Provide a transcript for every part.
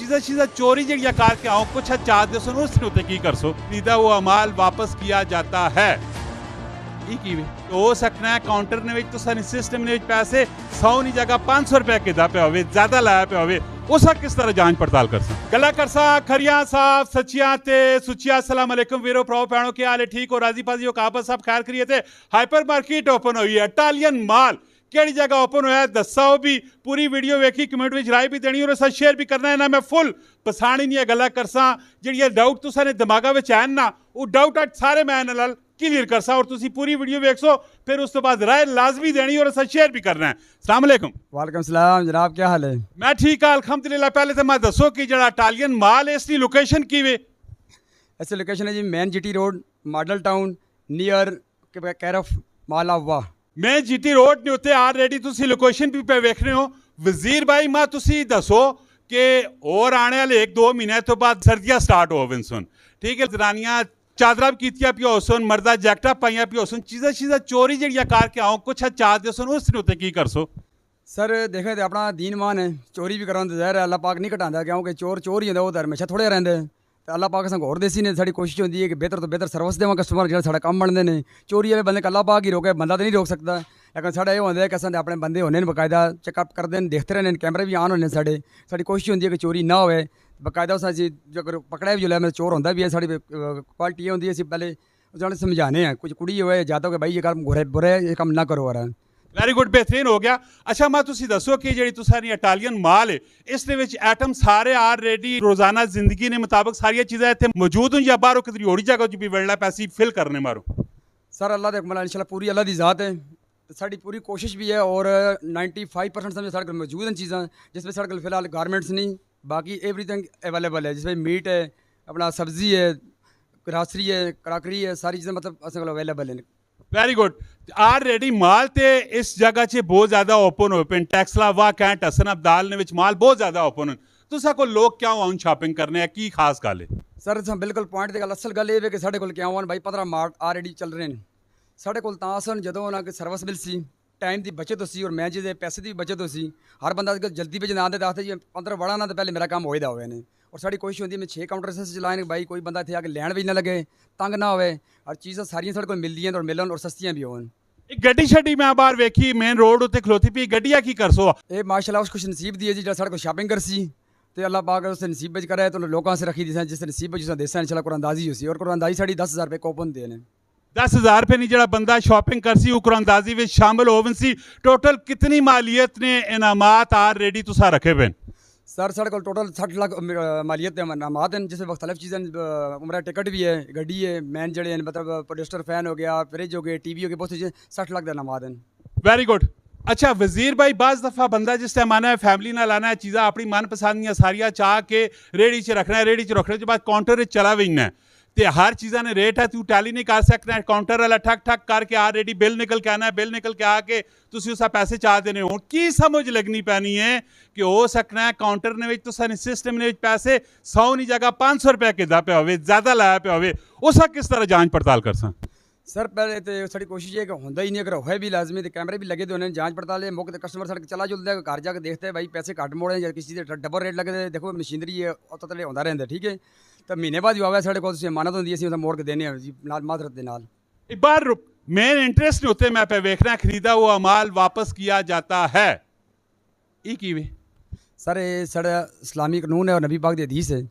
चीज़ा चोरी जड़िया करके आओ कुछ चाहते सुन उसने उत्ते की कर सो खरीदा वो अमाल वापस किया जाता है हो सकना है काउंटर ने तुसानी सिस्टम ने पैसे 100 की जगह 500 रुपए किदा पे होवे ज्यादा लाया पे होवे उसका किस तरह जांच पड़ताल कर सा गला कर सा खरिया साहब सचिया ते सुचिया अस्सलाम वालेकुम वीरो प्रो पैणो के हाल है ठीक हो राजी पाजी हो काबा साहब खैर करिए थे हाइपर मार्केट ओपन हुई है इटालियन माल केड़ी जगह ओपन होया दस्सा भी पूरी वीडियो वेखी कमेंट में राय भी देनी और साथ शेयर भी करना है ना मैं फुल पछाणी नहीं गल्लां करसा जिहड़ियां डाउट तुसां ने दिमागा विच आन ना वो डाउट अट सारे मैं नाल क्लियर करसा और तुसी पूरी वीडियो वेखसो फिर उस तो बाद राय लाजमी देनी और साथ शेयर भी करना है। अस्सलाम वालेकुम। वालेकुम सलाम जनाब क्या हाल है? मैं ठीक है अल्हम्दुलिल्लाह। पहले तो मैं दसो कि जड़ा इटालियन माल है इसकी लोकेशन की वे? ऐसी लोकेशन है जी main GT road model town near Carrefour mall वाह मैं जीटी रोड ने उत्ते ऑलरेडी तुसी लोकेशन भी पे वेख रहे हो। वजीर भाई मैं तुसी दसो कि और आने वाले 1-2 महीने तो बाद सर्दियां स्टार्ट होवन सुन ठीक है जनानियां चादरा कीतियां पियो सुन मर्दा जैकटा पाइयां पियो सुन चीज़ा चोरी जड़िया करके आओ कुछ चाहते सुन उसने उत्ते की कर सो सर देखें तो अपना दीन मान है चोरी भी कराते जहर है अल्लाह पाक नहीं घटाता क्योंकि चोर ही होंगे वो तो हमेशा थोड़े रहते तो अल्लाह पाक होर देसी ने साड़ी कोशिश होती है कि बेहतर तो बेहतर सर्विस देव कस्टमर जो साढ़ा काम बनते हैं चोरी वाले बंदे अल्लाह पाक ही रोके बंदा तो नहीं रोक सकता लेकिन साढ़ा ये होंगे कि असं अपने बंदे होने बकायदा चेकअप करते हैं देखते रहने कैमरे भी ऑन होने साड़ी कोशिश होती है कि चोरी ना होए बकायदा उस जो अगर पकड़ा भी जो मेरा चोर होंगे भी है साड़ी क्वालिटी ये होती है पहले उन्होंने समझाने हैं कुछ कुड़ी होए जाता हो कि भाई ये काम बुरे ये काम ना करो रहा वेरी गुड बेहतरीन हो गया। अच्छा मैं तुसी दसो कि जी तुसारी इटालियन माल है इस आइटम सारे ऑलरेडी रोजाना जिंदगी ने मुताबिक सारिया चीज़ें इतने मौजूद हों या बाहरों कितनी होड़ी जगह भी वेलना पैसे फिल करने मारो? सर अल्लाह दे मतलब इंशाल्लाह पूरी अल्लाह दी ज़ात है साड़ी पूरी कोशिश भी है और 95% समझो साढ़े मौजूद हैं चीज़ें जिसमें साढ़े फिलहाल गारमेंट्स नहीं बाकी एवरीथिंग अवेलेबल है जिसमें मीट है अपना सब्जी है ग्रासरी है क्रॉकरी है सारी चीज़ें मतलब असल अवेलेबल है। Very good. ऑलरेडी माल ते इस जगह च बहुत ज़्यादा ओपन हो पे टैक्सला वाह कैंट हसन अब्दाल ने माल बहुत ज़्यादा ओपन हो तुसा को लोग क्यों आउन शॉपिंग करने की खास गल है? सर बिल्कुल पॉइंट की गल असल गल ये कि साढ़े कोल क्यों आन भाई 15 मार्च ऑलरेडी चल रहे हैं साढ़े कोल तां सन जदों उन्हां कोई सर्विस मिल सी टाइम की बचत हो सी और मैं जिसे पैसे की बचत हो सी हर बंदा जल्दी भेज ना दे जी 15 बड़ा ना तो पहले मेरा काम हो ही हुए ने और साड़ी कोशिश होती है मैं 6 काउंटर से चलाए भाई कोई बंदा इतने आके लैन भी ना लगे तंग ना होए और चीज़ां सारियां साढ़े कोल मिलदियां और मिलन और सस्तियां भी होन। गड्डी शड्डी मैं बाहर वेखी मेन रोड उत्ते खलोती पई गड्डिया की कर सो ये माशाल्लाह उस कुछ नसीब दी है जी जो साढ़े को शॉपिंग कर सी तो अल्लाह पाक उससे नसीब बच करे तो लोगों से रखी दी जिस नसीब बच देसा इंशाल्लाह कुरानदाजी हो सी और कुरानदाजी साड़ी 10,000 रुपये कूपन देने 10,000 रुपये नहीं जरा बंदा शॉपिंग कर सी कुरानदाजी में शामिल होवन सी टोटल कितनी मालियत ने इनामात ऑलरेडी तुसा रखे पे? सर साढ़े को टोटल 60 लाख मालियत इनामात हैं जिसमें मुख्तलिफ चीज़ें उम्र टिकट भी है गड्डी है मैन जड़े मतलब प्रोजेस्टर फैन हो गया फ्रिज हो गया TV हो गया बहुत सी चीज़ें 60 लाख इनामात हैं। Very good. अच्छा वजीर भाई बाज़ दफ़ा बंदा जिस टाइम आना है फैमिली ना लाना है चीज़ा अपनी मनपसंद दियां सारियां चाह के रेडी च रखना है रेडी च रखने के बाद काउंटर चला भी है तो हर चीज़ा ने रेट है तू टैली नहीं कर सकना है काउंटर वाला ठक ठक करके ऑलरेडी बिल निकल के आना है बिल निकल के आके तुसी उस पैसे चाह देने हो की समझ लगनी पैनी है कि हो सकना है काउंटर ने तुसानी सिस्टम ने पैसे 100 की जगह 500 रुपए किदा पे होवे ज़्यादा लाया पे होवे उसका किस तरह जांच पड़ताल कर सा? सर पहले तो साड़ी कोशिश है कि होंदा ही नहीं अगर है भी लाजमी तो कैमरे भी लगे तो उन्हें जांच पड़ताल है मौके कस्टमर सड़क चला जुलता है घर जाकर देखते हैं भाई पैसे घट मोड़े या किसी से डबल रेट लगे देखो मशीनरी है तले होता रहता ठीक है तो महीने बाद जो आवे साढ़े को अमानत होती है मोड़ के देने माजरत के नाल एक बार मेन इंटरेस्ट होते मैं पे वेखना खरीदा हुआ माल वापस किया जाता है वे सर ये साढ़ा इस्लामी कानून है और नबी पाक की हदीस है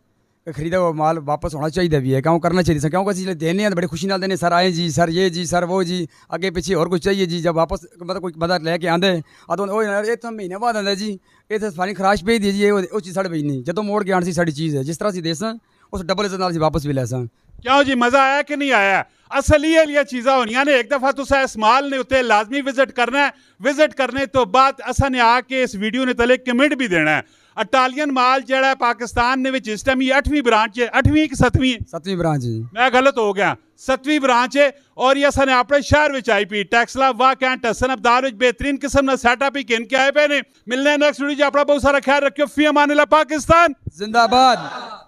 कि खरीदा हुआ माल वापस होना चाहिए भी है क्यों करना चाहिए सर क्योंकि चीज़ें देने हैं तो बड़ी खुशी नाल देने सर आए जी सर ये जी सर वो जी आगे पीछे और कुछ चाहिए जी जब वापस मतलब कोई बंदा लैके आंदे तो ये तो महीने बाद आंदा जी ये तो सारी खराश भेज दी जी वो चीज़ साढ़े भेज नहीं जो मोड़ के आने सी साड़ी चीज़ है जिस तरह से दे सा उस डबल इज्जत नाल वापस भी ले सा। क्यों जी मज़ा आया कि नहीं आया? असली वाली चीज़ा होनिया ने एक दफ़ा तुसा इस माल ने उत्ते लाजमी विजिट करना है विजिट करने तो बाद असा ने आके इस वीडियो ने तले कमेंट भी देना है। इटालियन माल जड़ा पाकिस्तान ने इस टाइम 8वीं ब्रांच है 8वीं कि 7वीं ब्रांच है मैं गलत हो गया 7वीं ब्रांच है और ये असा ने अपने शहर में आई पी टैक्सला वाह कैंट हसन अब्दाल बेहतरीन किस्म का सेटअप ही किन के आए पे ने मिलने नेक्स्ट वीडियो अपना बहुत सारा ख्याल रखियो फी अमान अल्लाह पाकिस्तान जिंदाबाद।